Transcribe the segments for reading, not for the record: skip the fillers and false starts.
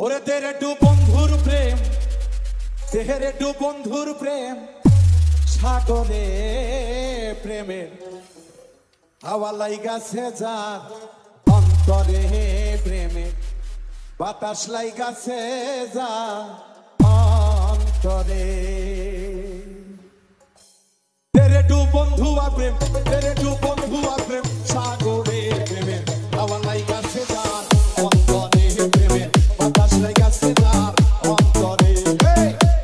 ওরে তেরে টু বন্ধুর প্রেম, তেরে টু বন্ধুর প্রেম, সাগরে প্রেমের হাওয়া লাইগাছে যার অন্তরে প্রেমে, বাতাস লাইগাছে যার অন্তরে। তেরে টু বন্ধু আর প্রেম, তেরে টু বন্ধু আর প্রেম, সাগরে প্রেমের হাওয়া লাইগাছে যার অন্তরে প্রেমে, বাতাস লাইগাছে যার অন্তরে।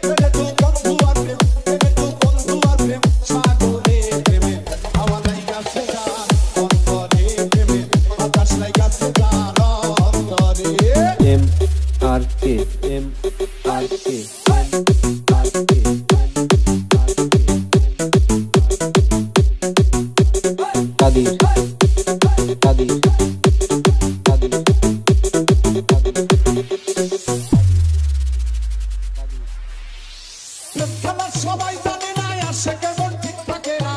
তেরে টু বন্ধু আর প্রেম, তেরে টু বন্ধু আর প্রেম, সাগরে প্রেমের হাওয়া লাইগাছে যার অন্তরে প্রেমে, বাতাস লাইগাছে যার অন্তরে। M R K M R কে কাদির কাদির কাদির খেলা সবাই জানে না আসে কেমন ঠিক থাকে না,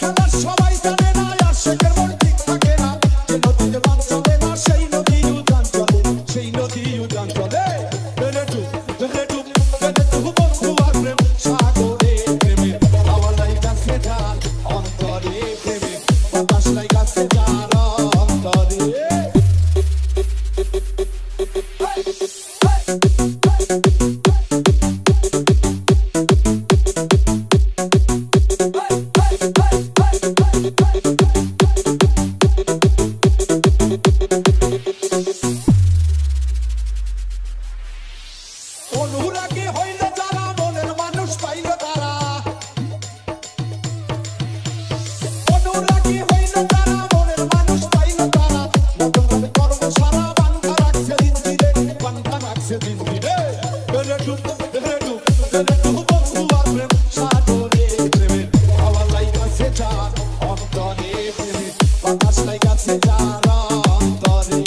খেলা সবাই জানে না আসে কেমন ঠিক থাকে না, যে নদীতে বান চলে না সেই নদী উজান চলে, সেই নদী উজান চলে। তেরে টু বন্ধু আর প্রেম, সাগরে প্রেমের হাওয়া লাইগাছে যার অন্তরে প্রেমে, বাতাস লাইগাছে যার অন্তরে। অনুরাগী হইল যারা, মনের মানুষ পাইল তারা, অনুরাগী হইল যারা, মনের মানুষ পাইল তারা, নতুন কর্ম সারা বান্ধা রাখছে দিন দিনে, বান্ধা রাখছে দিন দিনে। তেরে টু বন্ধু আর প্রেম, সাগরে প্রেমের হাওয়া লাইগাছে যার অন্তরে প্রেমে, বাতাস লাইগাছে যার অন্তরে।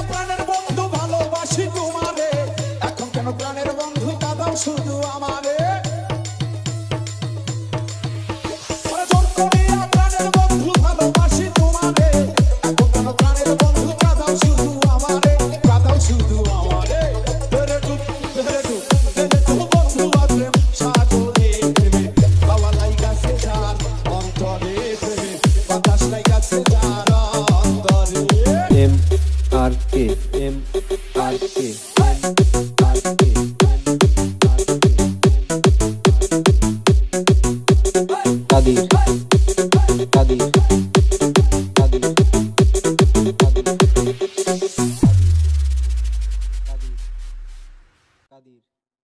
প্রাণের বন্ধু ভালোবাসি তোমারে, এখন কেন প্রাণের বন্ধু কাঁদাও শুধু আমারে। প্রাণের বন্ধু ভালোবাসি তোমারে, এখন কেন প্রাণের বন্ধু কাঁদাও শুধু আমারে, কাঁদাও শুধু আমারে। তেরে টু বন্ধু আর প্রেম, সাগরে প্রেমে হাওয়া লাইগাছে যার অন্তরে প্রেমে, বাতাস লাইগাছে যার অন্তরে। এম আর কে